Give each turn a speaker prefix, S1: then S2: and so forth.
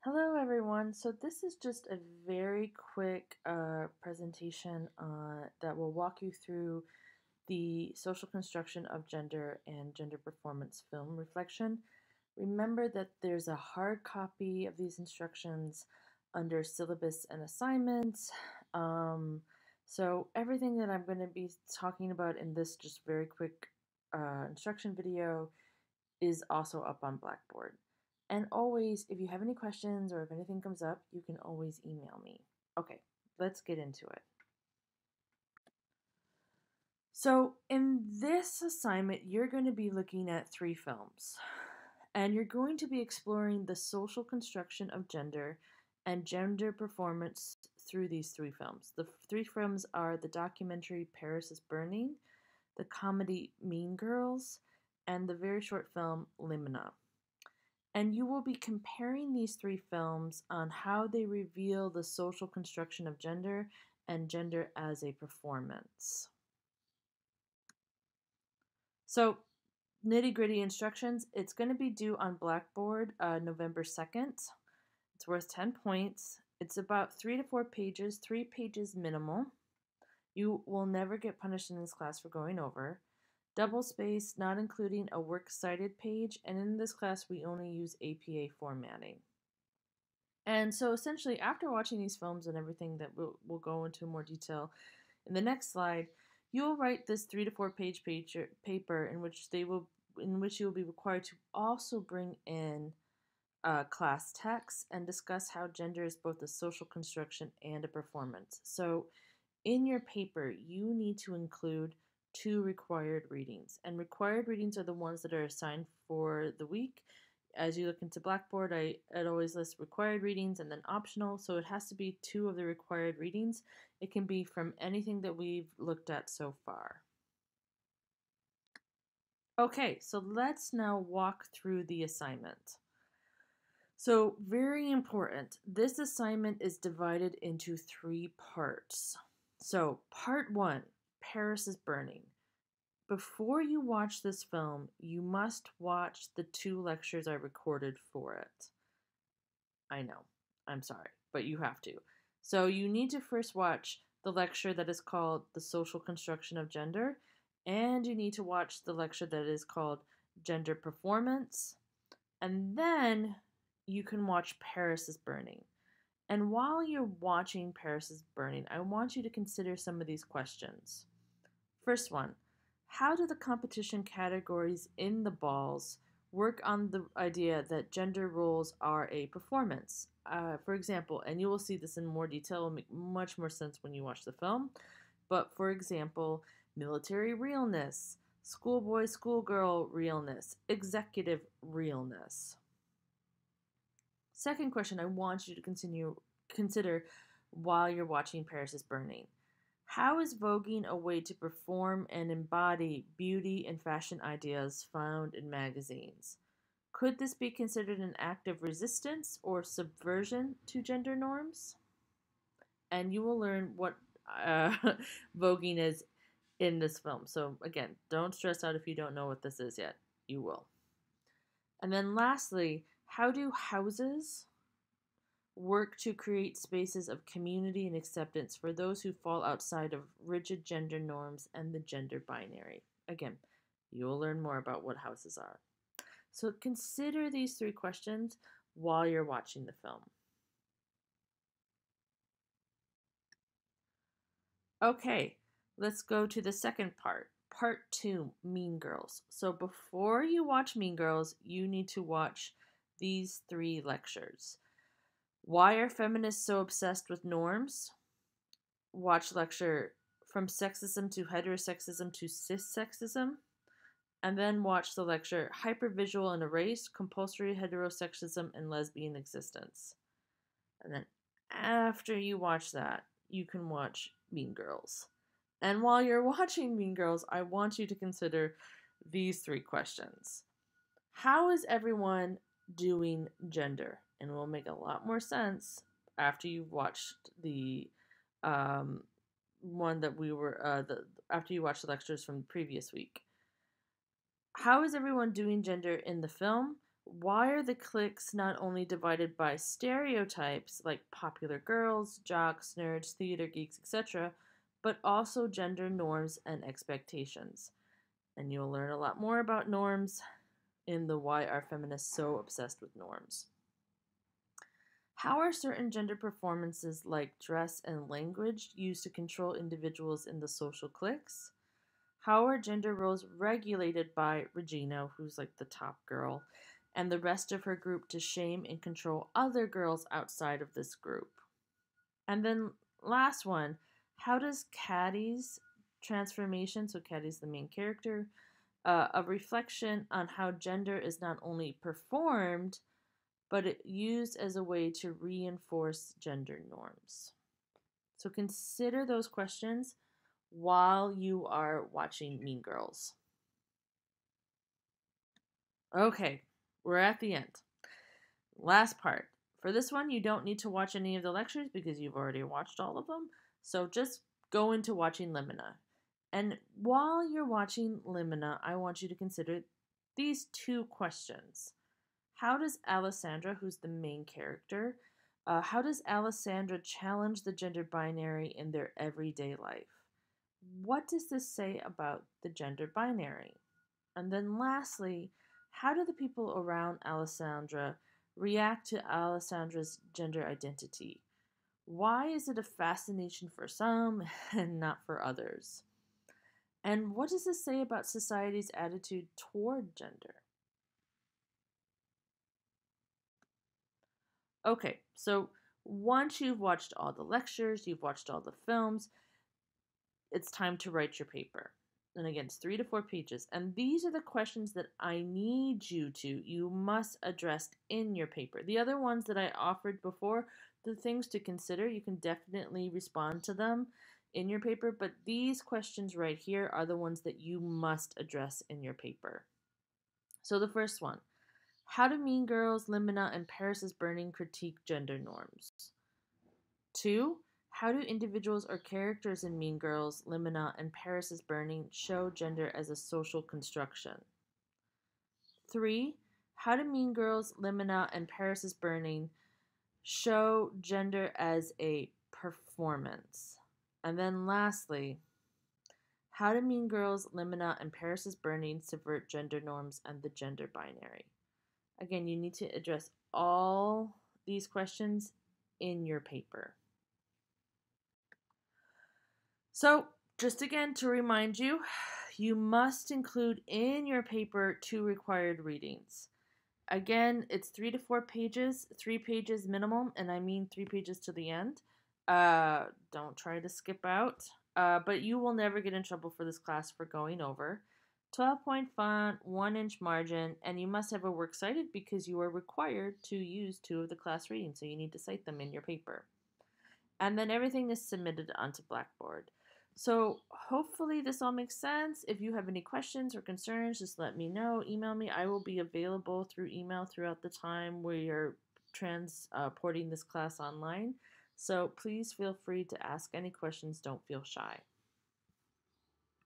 S1: Hello, everyone. So, this is just a very quick presentation that will walk you through the social construction of gender and gender performance film reflection. Remember that there's a hard copy of these instructions under syllabus and assignments. Um, so, everything that I'm going to be talking about in this just very quick instruction video is also up on Blackboard. And always, if you have any questions or if anything comes up, you can always email me. Okay, let's get into it. So, in this assignment, you're going to be looking at 3 films, and you're going to be exploring the social construction of gender and gender performance through these 3 films. The 3 films are the documentary Paris is Burning, the comedy Mean Girls, and the very short film Limina. And you will be comparing these 3 films on how they reveal the social construction of gender and gender as a performance. So, nitty gritty instructions, it's going to be due on Blackboard November 2nd. It's worth 10 points. It's about 3 to 4 pages, 3 pages minimal. You will never get punished in this class for going over. Double space, not including a works cited page, and in this class we only use APA formatting. And so essentially, after watching these films and everything that we'll go into more detail in the next slide, you'll write this 3 to 4 page paper in which you will be required to also bring in class text and discuss how gender is both a social construction and a performance. So in your paper, you need to include 2 required readings. And required readings are the ones that are assigned for the week. As you look into Blackboard, I'd always list required readings and then optional. So it has to be 2 of the required readings. It can be from anything that we've looked at so far. Okay, so let's now walk through the assignment. So, very important, this assignment is divided into 3 parts. So, part 1, Paris is Burning. Before you watch this film, you must watch the 2 lectures I recorded for it. I know, I'm sorry, but you have to. So, you need to first watch the lecture that is called The Social Construction of Gender, and you need to watch the lecture that is called Gender Performance, and then you can watch Paris is Burning. And while you're watching Paris is Burning, I want you to consider some of these questions. First one, how do the competition categories in the balls work on the idea that gender roles are a performance? For example, and you will see this in more detail, will make much more sense when you watch the film, but for example, military realness, schoolboy, schoolgirl realness, executive realness. Second question I want you to consider while you're watching Paris is Burning. How is voguing a way to perform and embody beauty and fashion ideas found in magazines? Could this be considered an act of resistance or subversion to gender norms? And you will learn what uh, voguing is in this film. So, again, don't stress out if you don't know what this is yet. You will. And then, lastly, how do houses work to create spaces of community and acceptance for those who fall outside of rigid gender norms and the gender binary? Again, you'll learn more about what houses are. So consider these 3 questions while you're watching the film. Okay, let's go to the second part. Part 2, Mean Girls. So before you watch Mean Girls, you need to watch these 3 lectures. Why are feminists so obsessed with norms? Watch lecture From Sexism to Heterosexism to Cissexism, and then watch the lecture Hypervisual and Erased, Compulsory Heterosexism and Lesbian Existence. And then after you watch that, you can watch Mean Girls. And while you're watching Mean Girls, I want you to consider these 3 questions. How is everyone doing gender? And it will make a lot more sense after you've watched the um, one that we were after you watch the lectures from the previous week. How is everyone doing gender in the film? Why are the cliques not only divided by stereotypes like popular girls, jocks, nerds, theater geeks, etc., but also gender norms and expectations? And you'll learn a lot more about norms in the Why Are Feminists So Obsessed with Norms? How are certain gender performances like dress and language used to control individuals in the social cliques? How are gender roles regulated by Regina, who's like the top girl, and the rest of her group to shame and control other girls outside of this group? And then last one, how does Caddy's transformation, so Caddy's the main character, a reflection on how gender is not only performed, but it used as a way to reinforce gender norms. So consider those questions while you are watching Mean Girls. Okay, we're at the end. Last part. For this one, you don't need to watch any of the lectures because you've already watched all of them. So just go into watching Limina. And while you're watching Limina, I want you to consider these two questions. How does Alessandra, who's the main character, how does Alessandra challenge the gender binary in their everyday life? What does this say about the gender binary? And then lastly, how do the people around Alessandra react to Alessandra's gender identity? Why is it a fascination for some and not for others? And what does this say about society's attitude toward gender? Okay, so once you've watched all the lectures, you've watched all the films, it's time to write your paper. And again, it's 3 to 4 pages. And these are the questions that I need you must address in your paper. The other ones that I offered before, the things to consider, you can definitely respond to them in your paper. But these questions right here are the ones that you must address in your paper. So the first one, how do Mean Girls, Limina, and Paris is Burning critique gender norms? 2. How do individuals or characters in Mean Girls, Limina, and Paris is Burning show gender as a social construction? 3. How do Mean Girls, Limina, and Paris is Burning show gender as a performance? And then lastly, how do Mean Girls, Limina, and Paris is Burning subvert gender norms and the gender binary? Again, you need to address all these questions in your paper. So, just again to remind you, you must include in your paper 2 required readings. Again, it's 3 to 4 pages, 3 pages minimum, and I mean 3 pages to the end. Don't try to skip out, but you will never get in trouble for this class for going over. 12-point font, 1-inch margin, and you must have a works cited because you are required to use 2 of the class readings, so you need to cite them in your paper. And then everything is submitted onto Blackboard. So hopefully this all makes sense. If you have any questions or concerns, just let me know. Email me. I will be available through email throughout the time we are transporting this class online. So please feel free to ask any questions. Don't feel shy.